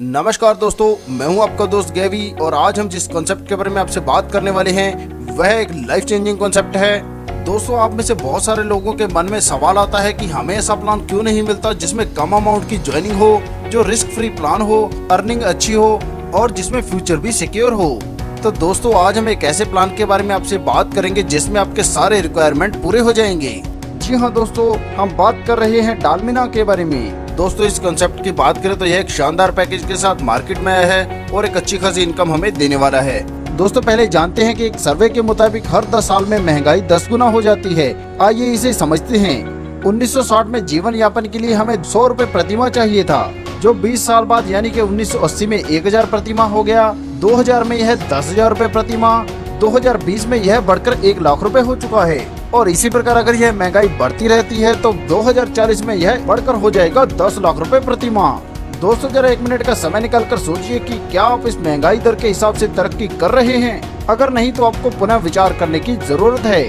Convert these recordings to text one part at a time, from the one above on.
नमस्कार दोस्तों, मैं हूं आपका दोस्त गैवी और आज हम जिस कॉन्सेप्ट के बारे में आपसे बात करने वाले हैं वह एक लाइफ चेंजिंग कॉन्सेप्ट है। दोस्तों, आप में से बहुत सारे लोगों के मन में सवाल आता है कि हमें ऐसा प्लान क्यों नहीं मिलता जिसमें कम अमाउंट की ज्वाइनिंग हो, जो रिस्क फ्री प्लान हो, अर्निंग अच्छी हो और जिसमें फ्यूचर भी सिक्योर हो। तो दोस्तों, आज हम एक ऐसे प्लान के बारे में आपसे बात करेंगे जिसमें आपके सारे रिक्वायरमेंट पूरे हो जाएंगे। जी हाँ दोस्तों, हम बात कर रहे हैं डालमिना के बारे में। दोस्तों, इस कंसेप्ट की बात करें तो यह एक शानदार पैकेज के साथ मार्केट में आया है और एक अच्छी खासी इनकम हमें देने वाला है। दोस्तों, पहले जानते हैं कि एक सर्वे के मुताबिक हर 10 साल में महंगाई 10 गुना हो जाती है। आइए इसे समझते हैं। 1960 में जीवन यापन के लिए हमें 100 रुपए प्रति माह चाहिए था, जो 20 साल बाद यानी कि 1980 में 1000 प्रति माह हो गया। 2000 में यह 10,000 रुपए प्रति माह, 2020 में यह बढ़कर 1 लाख रुपए हो चुका है। और इसी प्रकार अगर यह महंगाई बढ़ती रहती है तो 2040 में यह बढ़कर हो जाएगा 10 लाख रुपए प्रति माह। दोस्तों, जरा 1 मिनट का समय निकालकर सोचिए कि क्या आप इस महंगाई दर के हिसाब से तरक्की कर रहे हैं। अगर नहीं तो आपको पुनः विचार करने की जरूरत है।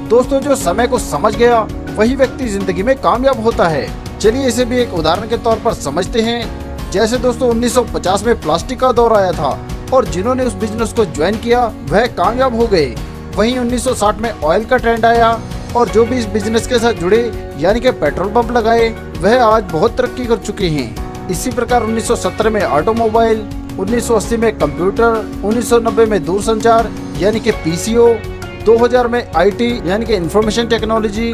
दोस्तों, जो समय को समझ गया वही व्यक्ति जिंदगी में कामयाब होता है। चलिए इसे भी एक उदाहरण के तौर पर समझते हैं। जैसे दोस्तों 1950 में प्लास्टिक का दौर आया था और जिन्होंने उस बिजनेस को ज्वाइन किया वह कामयाब हो गए। वहीं 1960 में ऑयल का ट्रेंड आया और जो भी इस बिजनेस के साथ जुड़े यानी कि पेट्रोल पंप लगाए वह आज बहुत तरक्की कर चुके हैं। इसी प्रकार 1970 में ऑटोमोबाइल, 1980 में कंप्यूटर, 1990 में दूरसंचार यानी कि पीसीओ, 2000 में आईटी यानी कि इंफॉर्मेशन टेक्नोलॉजी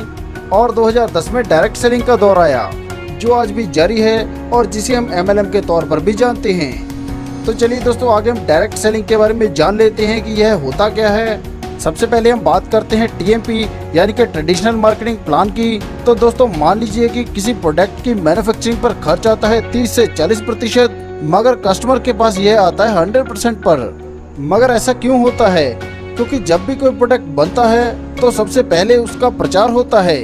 और 2010 में डायरेक्ट सेलिंग का दौर आया, जो आज भी जारी है और जिसे हम MLM के तौर पर भी जानते हैं। तो चलिए दोस्तों, आगे हम डायरेक्ट सेलिंग के बारे में जान लेते हैं कि यह होता क्या है। सबसे पहले हम बात करते हैं TMP यानी कि ट्रेडिशनल मार्केटिंग प्लान की। तो दोस्तों, मान लीजिए कि किसी प्रोडक्ट की मैन्युफैक्चरिंग पर खर्च आता है 30 से 40%, मगर कस्टमर के पास यह आता है 100% पर। मगर ऐसा क्यों होता है? क्योंकि जब भी कोई प्रोडक्ट बनता है तो सबसे पहले उसका प्रचार होता है,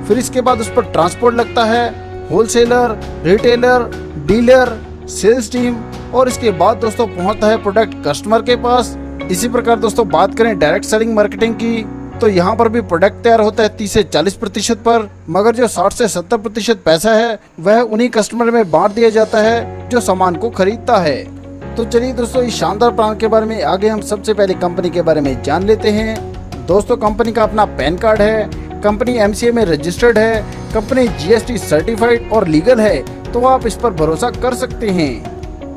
फिर इसके बाद उस पर ट्रांसपोर्ट लगता है, wholesaler, retailer, dealer, sales team और इसके बाद दोस्तों पहुंचता है प्रोडक्ट कस्टमर के पास। इसी प्रकार दोस्तों बात करें डायरेक्ट सेलिंग मार्केटिंग की, तो यहाँ पर भी प्रोडक्ट तैयार होता है 30 से 40% पर, मगर जो 60 से 70% पैसा है वह उन्हीं कस्टमर में बांट दिया जाता है जो सामान को खरीदता है। तो चलिए दोस्तों, इस शानदार प्लान के बारे में आगे हम सबसे पहले कंपनी के बारे में जान लेते हैं। दोस्तों, कंपनी का अपना पैन कार्ड है, कंपनी MCA में रजिस्टर्ड है, कंपनी GST सर्टिफाइड और लीगल है, तो आप इस पर भरोसा कर सकते हैं।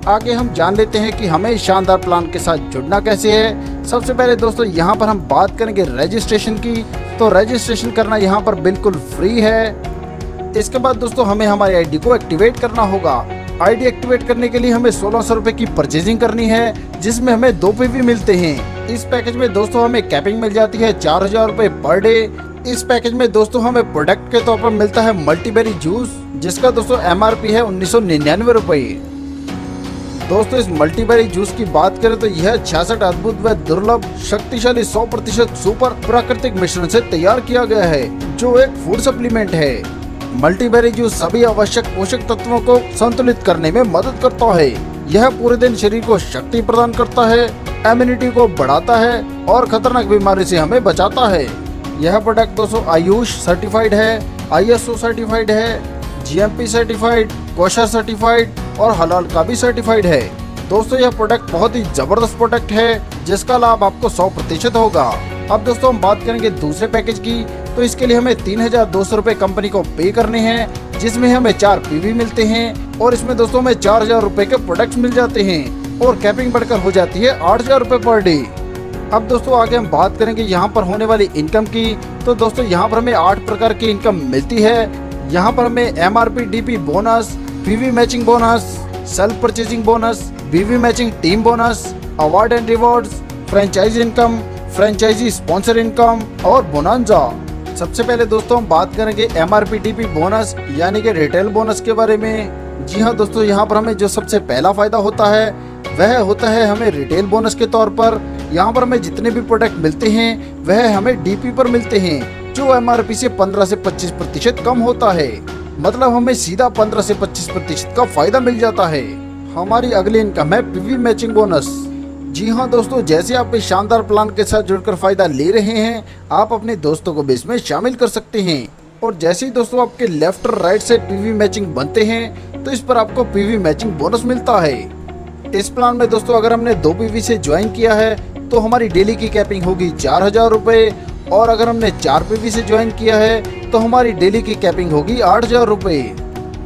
आगे हम जान लेते हैं कि हमें इस शानदार प्लान के साथ जुड़ना कैसे है। सबसे पहले दोस्तों यहाँ पर हम बात करेंगे रजिस्ट्रेशन की। तो रजिस्ट्रेशन करना यहाँ पर बिल्कुल फ्री है। इसके बाद दोस्तों हमें हमारी ID को एक्टिवेट करना होगा। ID एक्टिवेट करने के लिए हमें 1600 रुपए की परचेजिंग करनी है, जिसमें हमें 2 PV मिलते हैं। इस पैकेज में दोस्तों हमें कैपिंग मिल जाती है 4000 रुपए पर डे। इस पैकेज में दोस्तों हमें प्रोडक्ट के तौर पर मिलता है मल्टीबेरी जूस, जिसका दोस्तों MRP है 1999 रुपए। दोस्तों, इस मल्टीबेरी जूस की बात करें तो यह 66 अद्भुत व दुर्लभ शक्तिशाली 100% सुपर प्राकृतिक मिश्रण से तैयार किया गया है, जो एक फूड सप्लीमेंट है। मल्टीबेरी जूस सभी आवश्यक पोषक तत्वों को संतुलित करने में मदद करता है। यह पूरे दिन शरीर को शक्ति प्रदान करता है, इम्यूनिटी को बढ़ाता है और खतरनाक बीमारी से हमें बचाता है। यह प्रोडक्ट दोस्तों आयुष सर्टिफाइड है, ISO सर्टिफाइड है, GMP सर्टिफाइड, कोशा सर्टिफाइड और हलाल का भी सर्टिफाइड है। दोस्तों, यह प्रोडक्ट बहुत ही जबरदस्त प्रोडक्ट है जिसका लाभ आपको 100% होगा। अब दोस्तों हम बात करेंगे दूसरे पैकेज की। तो इसके लिए हमें 3200 रुपए कंपनी को पे करने हैं, जिसमें हमें 4 PV मिलते हैं और इसमें दोस्तों हमें 4000 रुपए के प्रोडक्ट्स मिल जाते हैं और कैपिंग बढ़कर हो जाती है 8000 रुपए पर डे। अब दोस्तों आगे हम बात करेंगे यहाँ पर होने वाली इनकम की। तो दोस्तों यहाँ पर हमें 8 प्रकार की इनकम मिलती है। यहाँ पर हमें MRP DP bonus, PV matching bonus, self purchasing bonus, BV matching team bonus, award and rewards, franchisee income, franchisee sponsor income और बोनांजा। सबसे पहले दोस्तों हम बात करेंगे MRP DP बोनस यानी कि रिटेल बोनस के बारे में। जी हाँ दोस्तों, यहाँ पर हमें जो सबसे पहला फायदा होता है वह होता है हमें रिटेल बोनस के तौर पर। यहाँ पर हमें जितने भी प्रोडक्ट मिलते हैं वह हमें DP पर मिलते हैं, जो MRP से 15 से 25% कम होता है। मतलब हमें सीधा 15 से 25% का फायदा मिल जाता है। हमारी अगली इनकम है PV मैचिंग बोनस। जी हाँ दोस्तों, जैसे आप इस शानदार प्लान के साथ जुड़कर फायदा ले रहे हैं, आप अपने दोस्तों को भी इसमें शामिल कर सकते हैं। और जैसे ही दोस्तों आपके लेफ्ट और राइट से PV मैचिंग बनते हैं तो इस पर आपको PV मैचिंग बोनस मिलता है। इस प्लान में दोस्तों अगर हमने 2 पीवी से ज्वाइन किया है तो हमारी डेली की कैपिंग होगी 4000 रुपये, और अगर हमने 4 पीवी से ज्वाइन किया है तो हमारी डेली की कैपिंग होगी 8000 रुपये।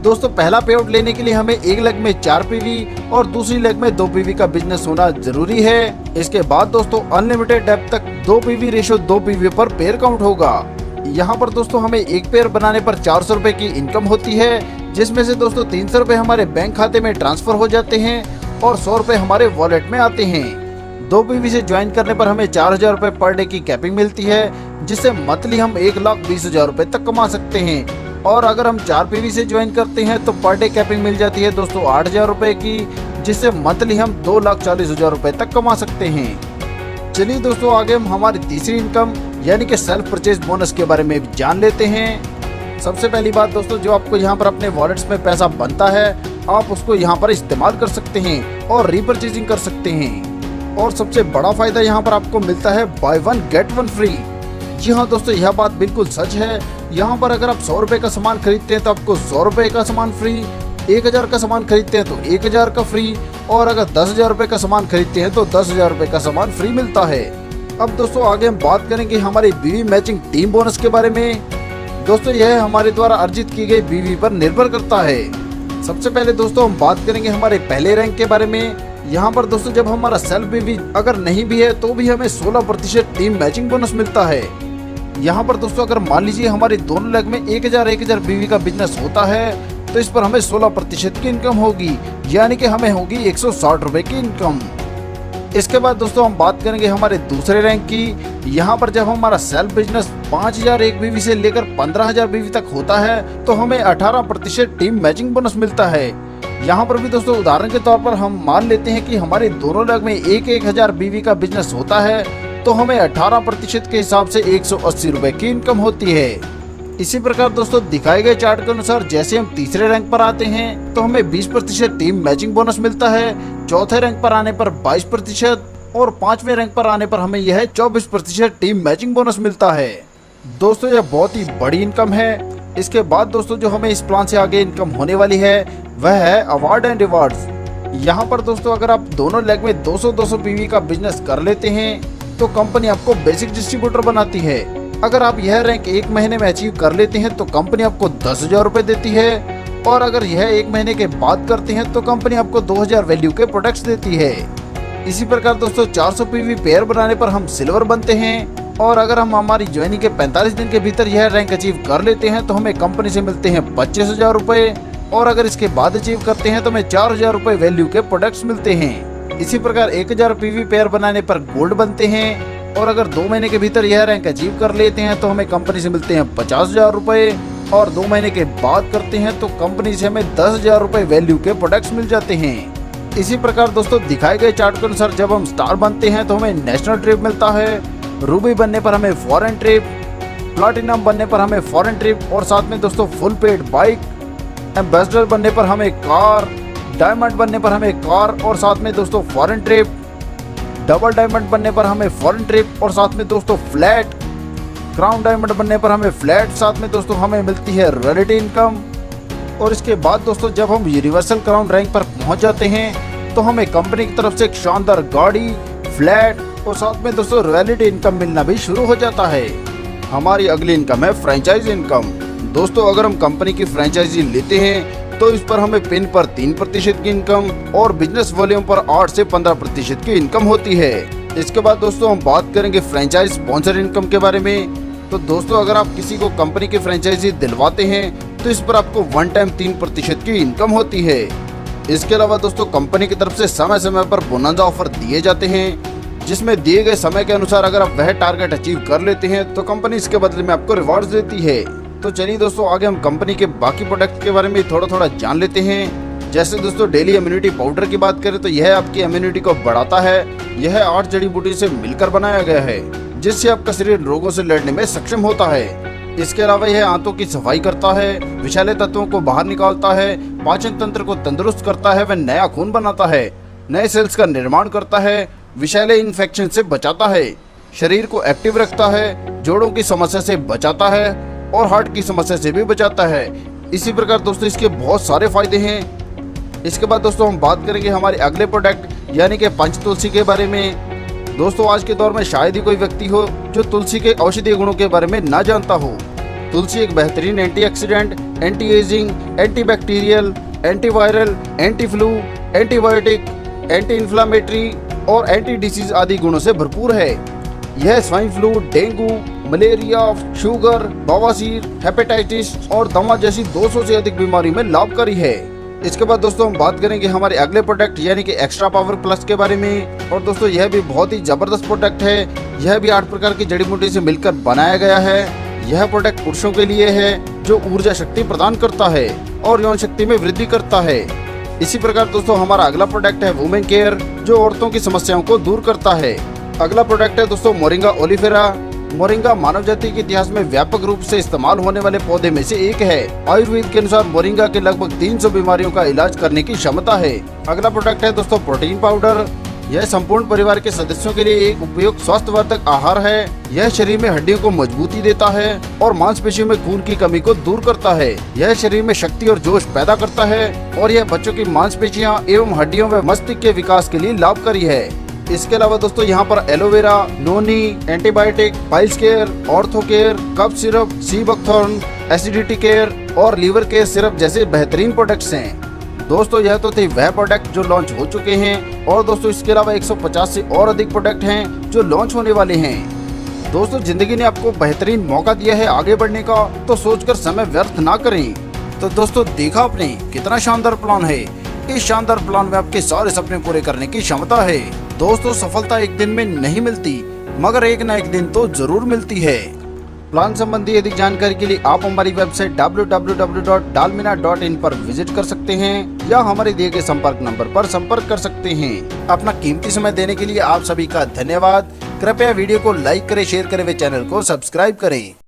दोस्तों पहला पे आउट लेने के लिए हमें एक लेग में 4 पीवी और दूसरी लेग में 2 पीवी का बिजनेस होना जरूरी है। इसके बाद दोस्तों अनलिमिटेड डेप्थ तक 2 पीवी रेशो 2 पीवी पर पेयर काउंट होगा। यहाँ पर दोस्तों हमें एक पेयर बनाने पर 400 रुपए की इनकम होती है, जिसमें से दोस्तों 300 रुपए हमारे बैंक खाते में ट्रांसफर हो जाते हैं और 100 रुपए हमारे वॉलेट में आते हैं। 2 पीवी से ज्वाइन करने पर हमें 4000 रुपए पर डे की कैपिंग मिलती है, जिससे मंथली हम 1,20,000 रुपए तक कमा सकते हैं। और अगर हम 4 पीवी से ज्वाइन करते हैं तो पर डे कैपिंग मिल जाती है दोस्तों 8000 रुपए की, जिससे मंथली हम 2,40,000 रुपए तक कमा सकते हैं। चलिए दोस्तों आगे हम हमारी तीसरी इनकम यानी कि सेल्फ परचेज बोनस के बारे में जान लेते हैं। सबसे पहली बात दोस्तों, जो आपको यहाँ पर अपने वॉलेट्स में पैसा बनता है आप उसको यहाँ पर इस्तेमाल कर सकते हैं और रिपर्चेजिंग कर सकते हैं। और सबसे बड़ा फायदा यहाँ पर आपको मिलता है बाय 1 गेट 1 फ्री। जी हाँ दोस्तों, यह बात बिल्कुल सच है। यहाँ पर अगर आप 100 रुपए का सामान खरीदते हैं तो आपको 100 रुपए का सामान फ्री, 1000 का सामान खरीदते हैं तो 1000 का फ्री, और अगर 10,000 रुपए का सामान खरीदते हैं तो 10,000 रुपए का सामान फ्री मिलता है। अब दोस्तों आगे हम बात करेंगे हमारी बीवी मैचिंग टीम बोनस के बारे में। दोस्तों यह हमारे द्वारा अर्जित की गई बीवी पर निर्भर करता है। सबसे पहले दोस्तों हम बात करेंगे हमारे पहले रैंक के बारे में। यहाँ पर दोस्तों जब हमारा सेल्फ बीवी अगर नहीं भी है तो भी हमें 16% टीम मैचिंग बोनस मिलता है। यहाँ पर दोस्तों अगर मान लीजिए हमारे दोनों लेग में 1000 बीवी का बिजनेस होता है तो इस पर हमें 16% की इनकम होगी, यानी कि हमें होगी 160 रुपए की इनकम। इसके बाद दोस्तों हम बात करेंगे हमारे दूसरे रैंक की। यहाँ पर जब हमारा सेल्फ बिजनेस 5001 बीवी से लेकर 15000 बीवी तक होता है तो हमें 18% टीम मैचिंग बोनस मिलता है। यहाँ पर भी दोस्तों उदाहरण के तौर पर हम मान लेते हैं कि हमारे दोनों लेग में 1000 बीवी का बिजनेस होता है तो हमें 18% के हिसाब से 180 रुपए की इनकम होती है। इसी प्रकार दोस्तों दिखाए गए चार्ट के अनुसार जैसे हम तीसरे रैंक पर आते हैं तो हमें 20% टीम मैचिंग बोनस मिलता है, चौथे रैंक पर आने पर 22% और 5वें रैंक पर आने पर हमें यह 24% टीम मैचिंग बोनस मिलता है। दोस्तों यह बहुत ही बड़ी इनकम है। इसके बाद दोस्तों जो हमें इस प्लान से आगे इनकम होने वाली है वह है अवार्ड एंड रिवार्ड्स। यहाँ पर दोस्तों अगर आप दोनों लेग में 200 पीवी का बिजनेस कर लेते हैं तो कंपनी आपको बेसिक डिस्ट्रीब्यूटर बनाती है। अगर आप यह रैंक 1 महीने में अचीव कर लेते हैं तो कंपनी आपको 10,000 रुपए देती है, और अगर यह 1 महीने के बाद करते हैं तो कंपनी आपको 2000 वैल्यू के प्रोडक्ट्स देती है। इसी प्रकार दोस्तों 400 पीवी पेयर बनाने पर हम सिल्वर बनते हैं, और अगर हम हमारी ज्वाइनिंग के 45 दिन के भीतर यह रैंक अचीव कर लेते हैं तो हमें कंपनी से मिलते हैं 25,000 रुपए, और अगर इसके बाद अचीव करते हैं तो हमें 4000 रुपए वैल्यू के प्रोडक्ट्स मिलते हैं। इसी प्रकार 1000 पीवी पेयर बनाने पर गोल्ड बनते हैं, और अगर 2 महीने के भीतर यह रैंक अचीव कर लेते हैं तो हमें कंपनी से मिलते हैं 50,000 रुपए, और 2 महीने के बाद करते हैं तो कंपनी से हमें 10,000 रुपए वैल्यू के प्रोडक्ट्स मिल जाते हैं। इसी प्रकार दोस्तों दिखाए गए चार्ट के अनुसार जब हम स्टार बनते हैं तो हमें नेशनल ट्रिप मिलता है, रूबी बनने पर हमें फॉरेन ट्रिप, प्लाटिनम बनने पर हमें फॉरेन ट्रिप, और साथ में दोस्तों फुल पेड बाइक, एम्बेसडर बनने पर हमें कार, डायमंड बनने पर हमें कार और साथ में दोस्तों फॉरेन ट्रिप, डबल डायमंड बनने पर हमें फॉरेन ट्रिप और साथ में दोस्तों फ्लैट, क्राउन डायमंड बनने पर हमें फ्लैट, साथ में दोस्तों हमें मिलती है रॉयल्टी इनकम। और इसके बाद दोस्तों जब हम यूनिवर्सल क्राउन रैंक पर पहुंच जाते हैं तो हमें कंपनी की तरफ से एक शानदार गाड़ी, फ्लैट और साथ में दोस्तों रॉयल्टी इनकम मिलना भी शुरू हो जाता है। हमारी अगली इनकम है फ्रेंचाइज इनकम। दोस्तों अगर हम कंपनी की फ्रेंचाइजी लेते हैं तो इस पर हमें पिन पर 3% की इनकम और बिजनेस वॉल्यूम पर 8 से 15% की इनकम होती है। इसके बाद दोस्तों हम बात करेंगे फ्रेंचाइज स्पॉन्सर इनकम के बारे में। तो दोस्तों अगर आप किसी को कंपनी की फ्रेंचाइजी दिलवाते हैं तो इस पर आपको 1 टाइम 3% की इनकम होती है। इसके अलावा दोस्तों कंपनी की तरफ से समय समय पर बोनस ऑफर दिए जाते हैं, जिसमें दिए गए समय के अनुसार अगर आप वह टारगेट अचीव कर लेते हैं तो कंपनी इसके बदले में आपको रिवॉर्ड्स देती है। तो चलिए दोस्तों आगे हम कंपनी के बाकी प्रोडक्ट के बारे में थोड़ा जान लेते हैं। जैसे दोस्तों डेली इम्यूनिटी पाउडर की बात करें तो यह आपकी इम्यूनिटी को बढ़ाता है। यह 8 जड़ी बूटी से मिलकर बनाया गया है, जिससे आपका शरीर रोगों से लड़ने में सक्षम होता है। इसके अलावा यह आंतों की सफाई करता है, विषैले तत्वों को बाहर निकालता है, पाचन तंत्र को तंदुरुस्त करता है, वह नया खून बनाता है, नए सेल्स का निर्माण करता है, विषैले इन्फेक्शन से बचाता है, शरीर को एक्टिव रखता है, जोड़ों की समस्या से बचाता है और हार्ट की समस्या से भी बचाता है। इसी प्रकार दोस्तों इसके बहुत सारे फायदे हैं। इसके बाद दोस्तों हम बात करेंगे हमारे अगले प्रोडक्ट यानी कि पंच तुलसी के बारे में। दोस्तों आज के दौर में शायद ही कोई व्यक्ति हो जो तुलसी के औषधीय गुणों के बारे में ना जानता हो। तुलसी एक बेहतरीन antioxidant, anti ageing, antibacterial, antiviral, anti flu, antibiotic, anti inflammatory और एंटी डिसीज आदि गुणों से भरपूर है। यह swine flu, dengue, malaria, sugar, बवासीर, हेपेटाइटिस और दमा जैसी 200 से अधिक बीमारी में लाभकारी है। इसके बाद दोस्तों हम बात करेंगे हमारे अगले प्रोडक्ट यानी कि एक्स्ट्रा पावर प्लस के बारे में। और दोस्तों यह भी बहुत ही जबरदस्त प्रोडक्ट है। यह भी 8 प्रकार की जड़ी बूटी से मिलकर बनाया गया है। यह प्रोडक्ट पुरुषों के लिए है जो ऊर्जा शक्ति प्रदान करता है और यौन शक्ति में वृद्धि करता है। इसी प्रकार दोस्तों हमारा अगला प्रोडक्ट है वुमेन केयर जो औरतों की समस्याओं को दूर करता है। अगला प्रोडक्ट है दोस्तों मोरिंगा ओलिफेरा। मोरिंगा मानव जाति के इतिहास में व्यापक रूप से इस्तेमाल होने वाले पौधे में से एक है। आयुर्वेद के अनुसार मोरिंगा के लगभग 300 बीमारियों का इलाज करने की क्षमता है। अगला प्रोडक्ट है दोस्तों प्रोटीन पाउडर। यह संपूर्ण परिवार के सदस्यों के लिए एक उपयुक्त स्वास्थ्यवर्धक आहार है। यह शरीर में हड्डियों को मजबूती देता है और मांसपेशियों में खून की कमी को दूर करता है। यह शरीर में शक्ति और जोश पैदा करता है और यह बच्चों की मांसपेशियां एवं हड्डियों व मस्तिष्क के विकास के लिए लाभकारी है। इसके अलावा दोस्तों यहाँ पर aloe vera, noni, antibiotic, piles care, ortho care, cough syrup, sea buckthorn, acidity care और लीवर केयर सिरप जैसे बेहतरीन प्रोडक्ट्स हैं। दोस्तों यह तो थे वह प्रोडक्ट जो लॉन्च हो चुके हैं और दोस्तों इसके अलावा 150 से और अधिक प्रोडक्ट हैं जो लॉन्च होने वाले हैं। दोस्तों जिंदगी ने आपको बेहतरीन मौका दिया है आगे बढ़ने का, तो सोचकर समय व्यर्थ ना करें। तो दोस्तों देखा आपने कितना शानदार प्लान है। इस शानदार प्लान में आपके सारे सपने पूरे करने की क्षमता है। दोस्तों सफलता एक दिन में नहीं मिलती मगर एक न एक दिन तो जरूर मिलती है। प्लान संबंधी अधिक जानकारी के लिए आप हमारी वेबसाइट www.dalmina.in पर विजिट कर सकते हैं या हमारे दिए गए संपर्क नंबर पर संपर्क कर सकते हैं। अपना कीमती समय देने के लिए आप सभी का धन्यवाद। कृपया वीडियो को लाइक करें, शेयर करें व चैनल को सब्सक्राइब करें।